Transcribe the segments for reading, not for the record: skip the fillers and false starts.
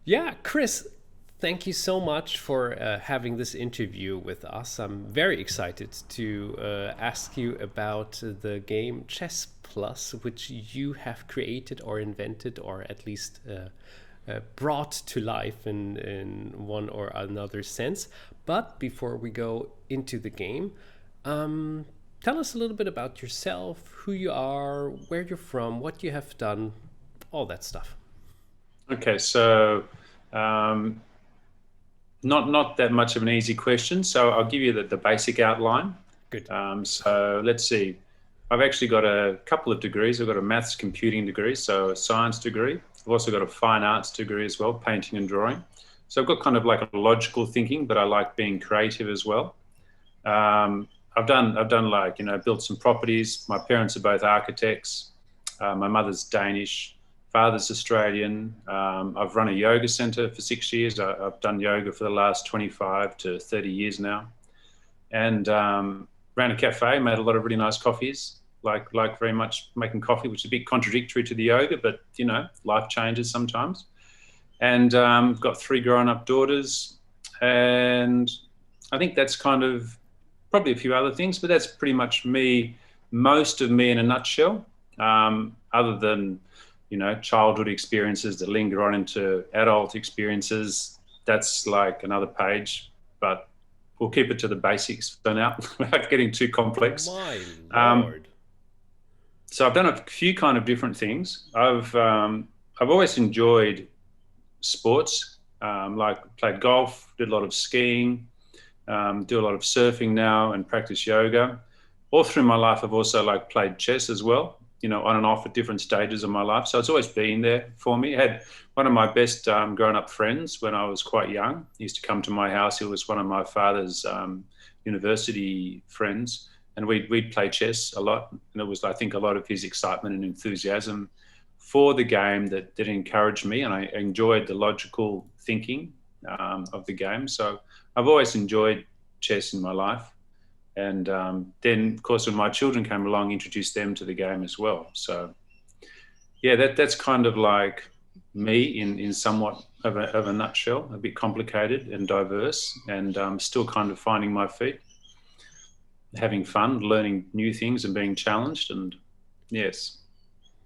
Yeah, Chris, thank you so much for having this interview with us. I'm very excited to ask you about the game Chess Plus, which you have created or invented or at least brought to life in one or another sense. But before we go into the game, tell us a little bit about yourself, who you are, where you're from, what you have done, all that stuff. Okay, so um, not that much of an easy question. So I'll give you the basic outline. Good. So let's see. I've actually got a couple of degrees. I've got a maths computing degree, so a science degree. I've also got a fine arts degree as well, painting and drawing. So I've got kind of like a logical thinking, but I like being creative as well. I've done like built some properties. My parents are both architects. My mother's Danish, father's Australian. I've run a yoga center for 6 years. I've done yoga for the last 25 to 30 years now, and ran a cafe. Made a lot of really nice coffees. Like very much making coffee, which is a bit contradictory to the yoga, but life changes sometimes. And got three grown-up daughters, and I think that's kind of probably a few other things, but that's pretty much me, most of me in a nutshell. Other than childhood experiences that linger on into adult experiences, that's like another page. But we'll keep it to the basics for now, without getting too complex. My Um, lord. so I've done a few kind of different things. I've always enjoyed sports, like played golf, did a lot of skiing, do a lot of surfing now, and practice yoga. All through my life, I've also like played chess as well, on and off at different stages of my life. So it's always been there for me. I had one of my best grown-up friends when I was quite young. He used to come to my house. He was one of my father's university friends, and we'd play chess a lot. And it was, I think, a lot of his excitement and enthusiasm for the game that encouraged me, and I enjoyed the logical thinking of the game. So I've always enjoyed chess in my life. And then, of course, when my children came along, introduced them to the game as well. So, yeah, that's kind of like me in somewhat of a nutshell, a bit complicated and diverse, and still kind of finding my feet, having fun, learning new things and being challenged. And yes.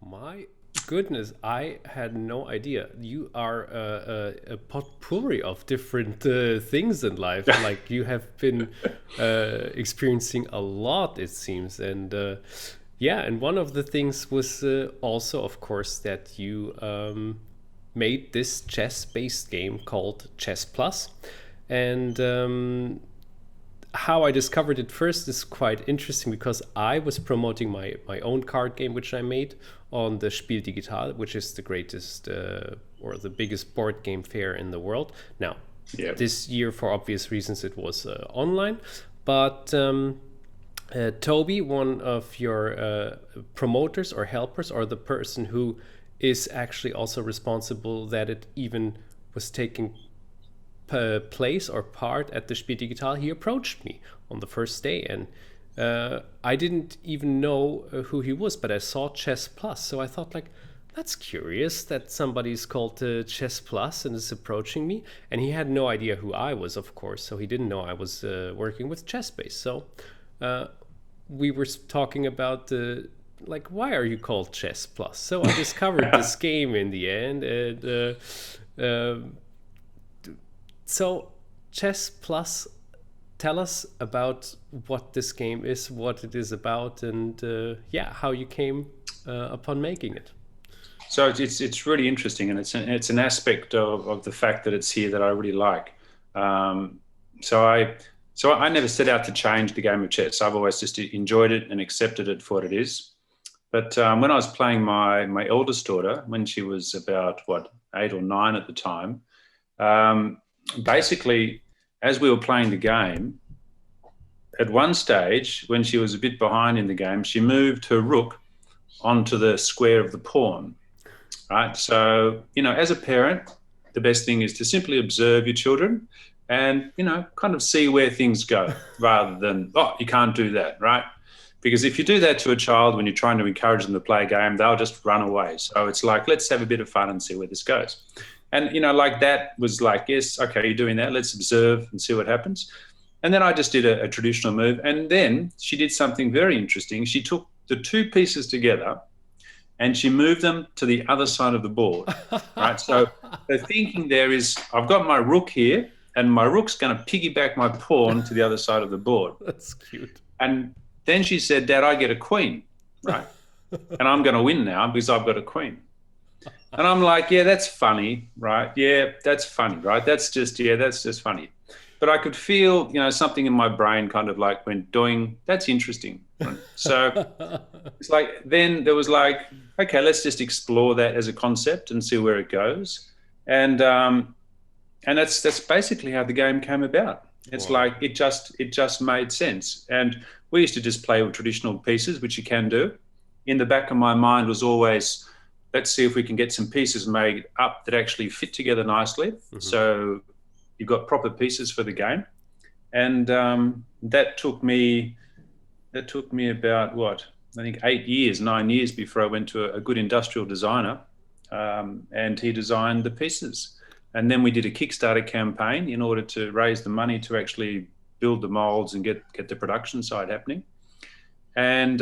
My goodness, I had no idea. You are a potpourri of different things in life. Like you have been experiencing a lot, it seems. And yeah, and one of the things was also, of course, that you made this chess-based game called Chess Plus. And how I discovered it first is quite interesting because I was promoting my own card game, which I made on the Spiel Digital, which is the greatest or the biggest board game fair in the world. Now, Yeah. this year, for obvious reasons, it was online, but Toby, one of your promoters or helpers, or the person who is actually also responsible that it even was taking place or part at the Spiel Digital, he approached me on the first day, and I didn't even know who he was, but I saw Chess Plus, so I thought like, that's curious that somebody's called Chess Plus and is approaching me, and he had no idea who I was, of course, so he didn't know I was working with ChessBase. So we were talking about like, why are you called Chess Plus? So I discovered this game in the end, and so, Chess Plus, tell us about what this game is, what it is about, and yeah, how you came upon making it. So it's really interesting, and it's an aspect of the fact that it's here that I really like. Um, so I never set out to change the game of chess. I've always just enjoyed it and accepted it for what it is. But when I was playing my eldest daughter, when she was about 8 or 9 at the time, basically, as we were playing the game, at one stage, when she was a bit behind in the game, she moved her rook onto the square of the pawn, right? So, as a parent, the best thing is to simply observe your children and, kind of see where things go rather than, oh, you can't do that, right? Because if you do that to a child when you're trying to encourage them to play a game, they'll just run away. So it's like, let's have a bit of fun and see where this goes. And, like that was like, yes, okay, you're doing that. Let's observe and see what happens. And then I just did a traditional move. And then she did something very interesting. She took the two pieces together and she moved them to the other side of the board, right? So the thinking there is, I've got my rook here, and my rook's going to piggyback my pawn to the other side of the board. That's cute. And then she said, Dad, I get a queen, right? And I'm going to win now because I've got a queen. And I'm like, yeah, that's funny, right? Yeah, that's funny, right? That's just funny. But I could feel, something in my brain kind of like went doing, that's interesting. Right? So it's like, then there was like, okay, let's just explore that as a concept and see where it goes. And that's basically how the game came about. It's like, it just made sense. And we used to just play with traditional pieces, which you can do. In the back of my mind was always, let's see if we can get some pieces made up that actually fit together nicely. Mm-hmm. So you've got proper pieces for the game. And that took me about, what, I think 9 years before I went to a good industrial designer, and he designed the pieces. And then we did a Kickstarter campaign in order to raise the money to actually build the molds and get the production side happening. And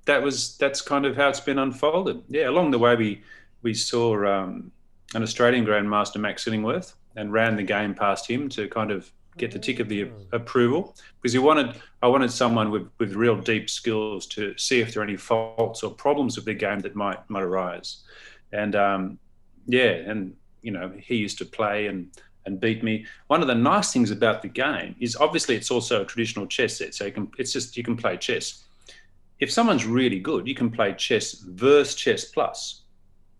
that's kind of how it's been unfolded. Yeah, along the way we saw an Australian grandmaster, Max Illingworth, and ran the game past him to kind of get the tick of the approval, because I wanted someone with real deep skills to see if there are any faults or problems with the game that might arise. And he used to play and beat me. One of the nice things about the game is obviously it's also a traditional chess set, so you can play chess. If someone's really good, you can play chess versus ChessPlus.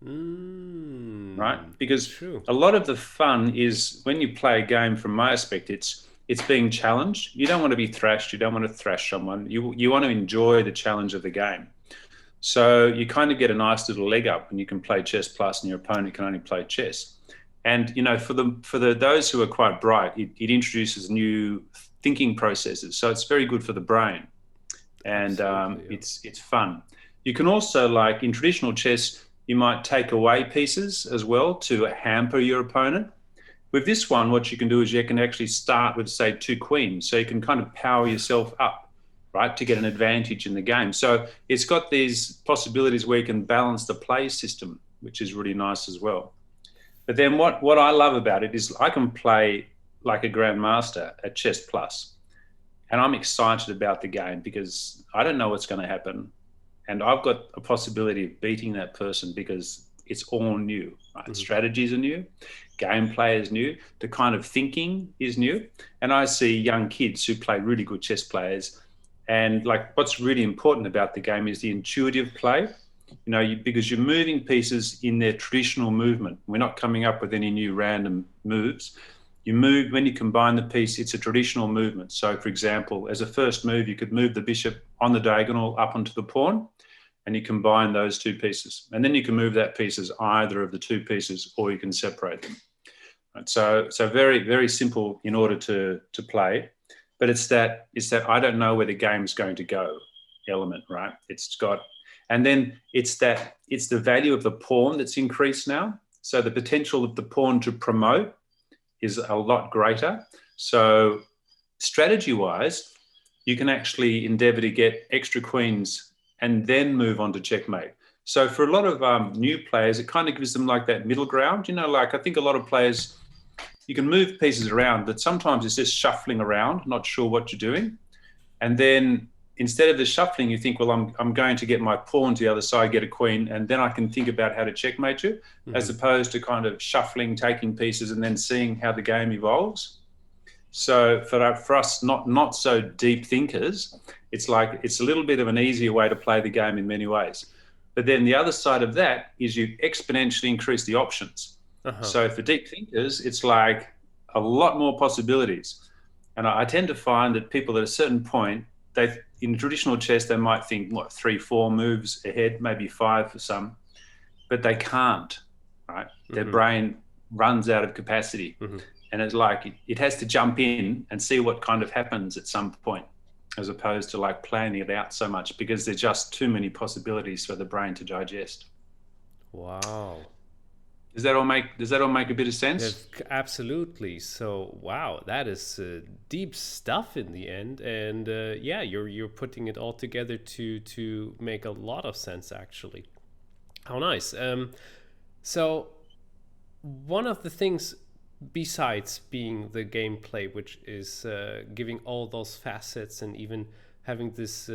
Right? Because a lot of the fun is when you play a game, from my aspect, it's being challenged. You don't want to be thrashed. You don't want to thrash someone. You want to enjoy the challenge of the game. So you kind of get a nice little leg up when you can play ChessPlus and your opponent can only play chess. And, for those who are quite bright, it introduces new thinking processes. So it's very good for the brain. And it's fun. You can also, like in traditional chess, you might take away pieces as well to hamper your opponent. With this one, what you can do is you can actually start with, say, 2 queens. So you can kind of power yourself up, right, to get an advantage in the game. So it's got these possibilities where you can balance the play system, which is really nice as well. But then what I love about it is I can play like a grandmaster at ChessPlus. And I'm excited about the game because I don't know what's going to happen. And I've got a possibility of beating that person because it's all new. Right? Mm-hmm. Strategies are new. Gameplay is new. The kind of thinking is new. And I see young kids who play really good chess players. And like what's really important about the game is the intuitive play. Because you're moving pieces in their traditional movement. We're not coming up with any new random moves. You move, when you combine the piece, it's a traditional movement. So, for example, as a first move, you could move the bishop on the diagonal up onto the pawn, and you combine those 2 pieces. And then you can move that piece as either of the 2 pieces, or you can separate them. Right? So very, very simple in order to play. But it's that I don't know where the game's going to go element, right? And then it's the value of the pawn that's increased now. So the potential of the pawn to promote is a lot greater. So strategy-wise, you can actually endeavor to get extra queens and then move on to checkmate. So for a lot of new players, it kind of gives them like that middle ground. Like I think a lot of players, you can move pieces around, but sometimes it's just shuffling around, not sure what you're doing. And then instead of the shuffling, you think, well, I'm going to get my pawn to the other side, get a queen, and then I can think about how to checkmate you, as opposed to kind of shuffling, taking pieces, and then seeing how the game evolves. So for us, not so deep thinkers, it's like it's a little bit of an easier way to play the game in many ways. But then the other side of that is you exponentially increase the options. So for deep thinkers, it's like a lot more possibilities. And I tend to find that people at a certain point, in traditional chess, they might think, 3, 4 moves ahead, maybe 5 for some, but they can't, right? Their brain runs out of capacity. And it's like it has to jump in and see what kind of happens at some point, as opposed to like planning it out so much, because there's just too many possibilities for the brain to digest. Wow. Does that all make a bit of Yeah, sense? absolutely. So, wow, that is deep stuff in the end, and yeah, you're putting it all together to make a lot of sense, actually. How nice. So, one of the things besides being the gameplay, which is giving all those facets and even having this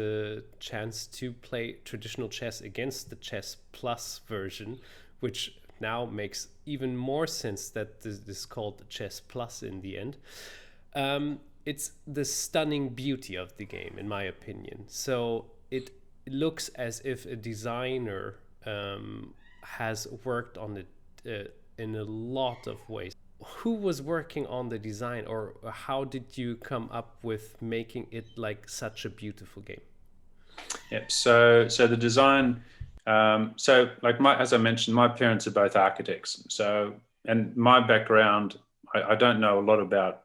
chance to play traditional chess against the Chess Plus version, which now makes even more sense that this is called Chess Plus in the end. It's the stunning beauty of the game, in my opinion. So it looks as if a designer has worked on it in a lot of ways. Who was working on the design, or how did you come up with making it like such a beautiful game? Yep. So the design. So like as I mentioned, my parents are both architects. So and my background, I don't know a lot about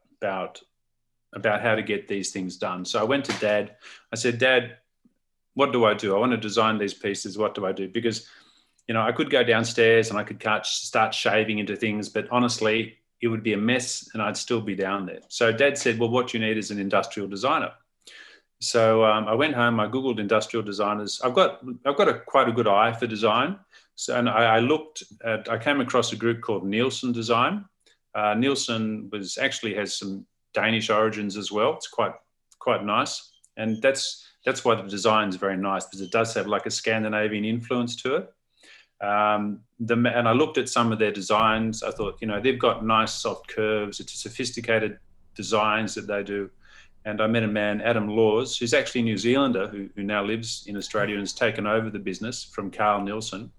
how to get these things done. So I went to Dad. I said, Dad, what do I do? I want to design these pieces. What do I do? Because I could go downstairs and I could start shaving into things, but honestly, it would be a mess and I'd still be down there. So Dad said, well, what you need is an industrial designer. So I went home. I googled industrial designers. I've got quite a good eye for design. So and I came across a group called Nielsen Design. Nielsen has some Danish origins as well. It's quite nice, and that's why the design is very nice, because it does have like a Scandinavian influence to it. And I looked at some of their designs. I thought, they've got nice soft curves. It's sophisticated designs that they do. And I met a man, Adam Laws, who's actually a New Zealander who now lives in Australia and has taken over the business from Carl Nielsen.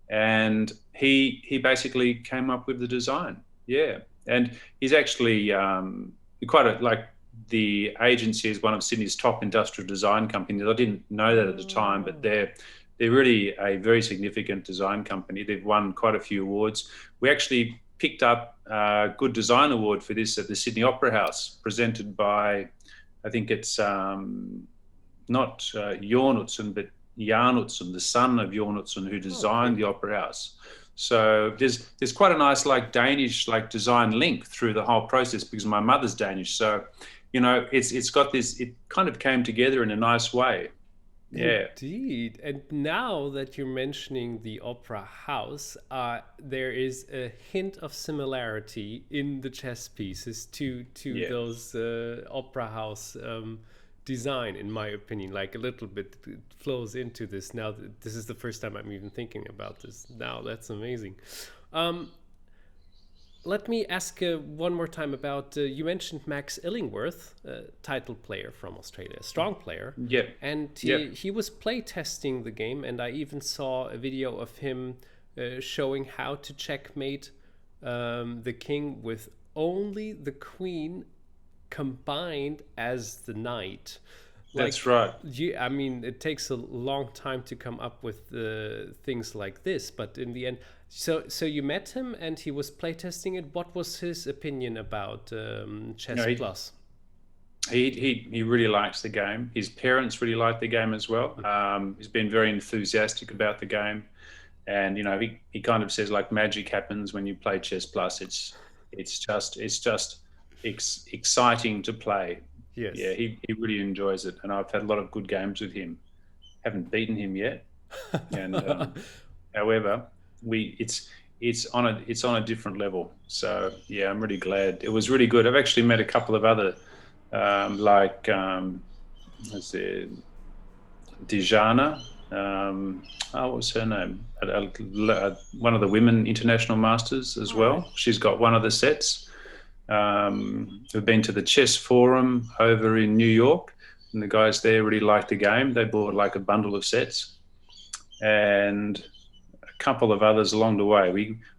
And he basically came up with the design. Yeah. And he's actually like the agency is one of Sydney's top industrial design companies. I didn't know that at the time, but they're really a very significant design company. They've won quite a few awards. We actually picked up a Good Design Award for this at the Sydney Opera House, presented by, I think it's not Jornutsen, but Jarnutsen, the son of Jornutsen, who designed the Opera House. So there's quite a nice like Danish like design link through the whole process, because my mother's Danish. So, it's got this. It kind of came together in a nice way. Yeah. Indeed. And now that you're mentioning the opera house, there is a hint of similarity in the chess pieces to Yeah. those opera house design, in my opinion. Like a little bit it flows into this. Now, this is the first time I'm even thinking about this. Now, that's amazing. Um, Let me ask one more time about you mentioned Max Illingworth, title player from Australia, a strong player. Yep. And Yep. he was play testing the game, and I even saw a video of him showing how to checkmate the king with only the queen combined as the knight. That's Like, right. I mean, it takes a long time to come up with things like this, but in the end, so you met him and he was playtesting it. What was his opinion about Chess He, Plus? he really likes the game. His parents really like the game as well. He's been very enthusiastic about the game, and he kind of says like magic happens when you play Chess Plus. It's just exciting to play. Yes. Yeah, he really enjoys it, and I've had a lot of good games with him. Haven't beaten him yet, and however, it's on a different level. So yeah, I'm really glad. It was really good. I've actually met a couple of other let's see, Dijana. What was her name? One of the women international masters as well. She's got one of the sets. We've been to the Chess Forum over in New York, and the guys there really liked the game. They bought like a bundle of sets, and a couple of others along the way.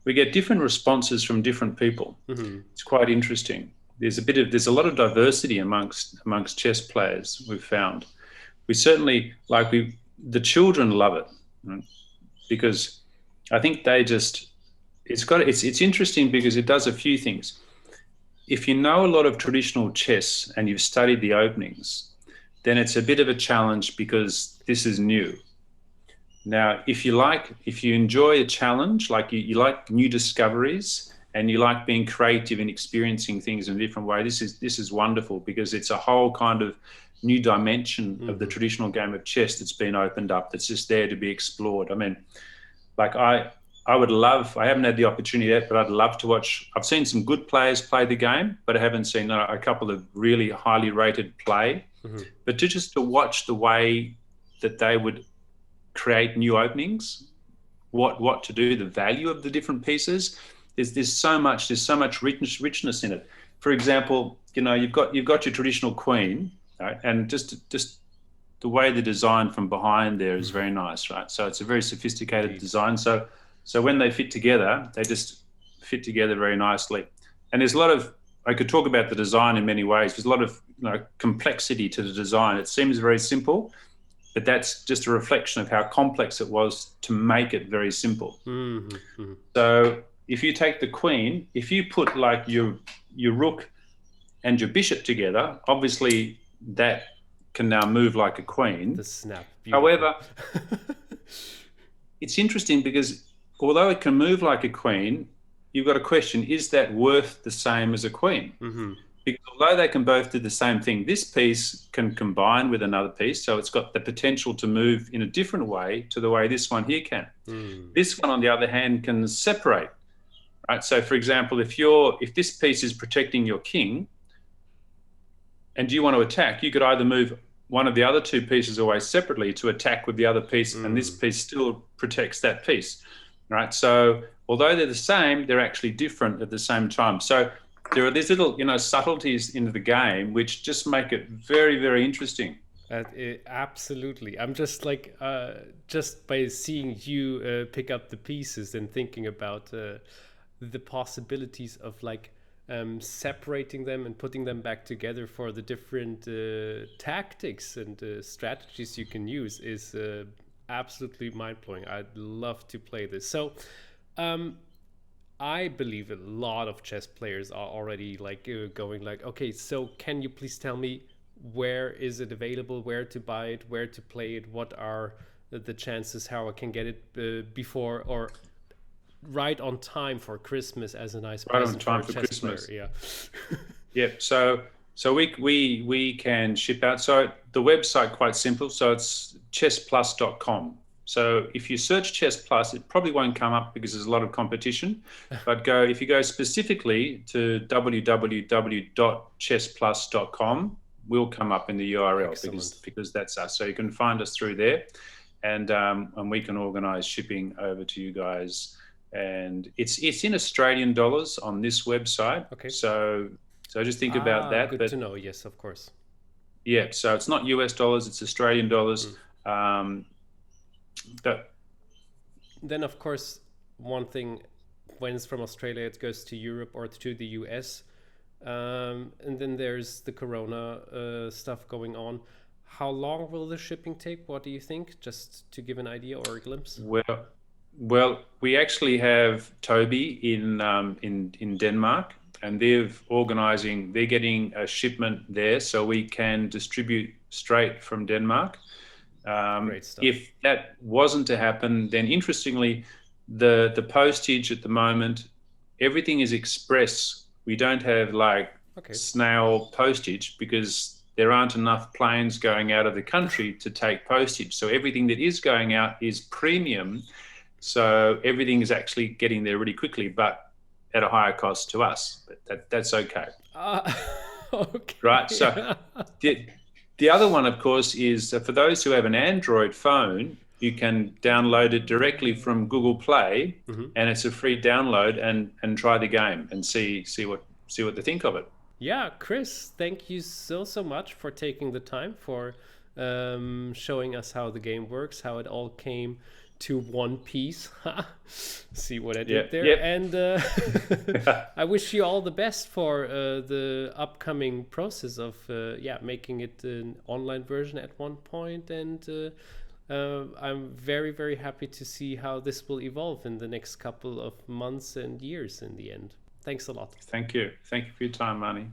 We get different responses from different people. Mm-hmm. It's quite interesting. There's a lot of diversity amongst chess players. We've found. We certainly the children love it, right? Because I think it's interesting because it does a few things. If you know a lot of traditional chess and you've studied the openings, then it's a bit of a challenge because this is new. Now, if you enjoy a challenge, like you like new discoveries and you like being creative and experiencing things in a different way, this is wonderful, because it's a whole kind of new dimension of the traditional game of chess that's been opened up, that's just there to be explored. I mean, like I would love, I haven't had the opportunity yet, but I'd love to watch. I've seen some good players play the game, but I haven't seen a couple of really highly rated play. But to watch the way that they would create new openings, what to do, the value of the different pieces. There's so much richness in it. For example, you've got your traditional queen, right? And just the way they're designed from behind there is very nice, right? So it's a very sophisticated design. So when they fit together, they just fit together very nicely. And there's a lot of, I could talk about the design in many ways. There's a lot of complexity to the design. It seems very simple, but that's just a reflection of how complex it was to make it very simple. So if you take the queen, if you put like your rook and your bishop together, obviously that can now move like a queen. The snap. Beautiful. However, it's interesting because although it can move like a queen, you've got a question, is that worth the same as a queen? Because although they can both do the same thing, this piece can combine with another piece. So it's got the potential to move in a different way to the way this one here can. This one, on the other hand, can separate. Right? So, for example, if this piece is protecting your king and you want to attack, you could either move one of the other two pieces away separately to attack with the other piece, and this piece still protects that piece. Right? So although they're the same, they're actually different at the same time. So there are these little, subtleties in the game which just make it very, very interesting. Absolutely. I'm just like, just by seeing you pick up the pieces and thinking about the possibilities of like separating them and putting them back together for the different tactics and strategies you can use is absolutely mind-blowing. I'd love to play this. So I believe a lot of chess players are already like going like, okay, so can you please tell me where is it available, where to buy it, where to play it, what are the chances how I can get it before or right on time for Christmas as a nice present for a chess Christmas player. Yeah. Yep. So we can ship out. So the website, quite simple. So it's chessplus.com. So if you search ChessPlus, it probably won't come up because there's a lot of competition. But if you go specifically to www.chessplus.com, we'll come up in the URL because that's us. So you can find us through there, and we can organise shipping over to you guys. And it's in Australian dollars on this website. Okay. So just think about that. Good to know. Yes, of course. Yeah. So it's not US dollars; it's Australian dollars. But then, of course, one thing, when it's from Australia, it goes to Europe or to the US. And then there's the Corona stuff going on. How long will the shipping take? What do you think? Just to give an idea or a glimpse. Well, we actually have Toby in Denmark, and they're getting a shipment there, so we can distribute straight from Denmark. Great stuff. If that wasn't to happen, then interestingly, the postage at the moment, everything is express. We don't have like snail postage because there aren't enough planes going out of the country to take postage. So everything that is going out is premium. So everything is actually getting there really quickly, but at a higher cost to us. But that's okay. Okay. Right. So the other one, of course, is for those who have an Android phone, you can download it directly from Google Play, and it's a free download, and try the game and see what they think of it. Yeah, Chris, thank you so much for taking the time for showing us how the game works, how it all came to one piece. See what I did there. Yep. And I wish you all the best for the upcoming process of making it an online version at one point. And I'm very, very happy to see how this will evolve in the next couple of months and years in the end. Thanks a lot. Thank you. Thank you for your time, Manny.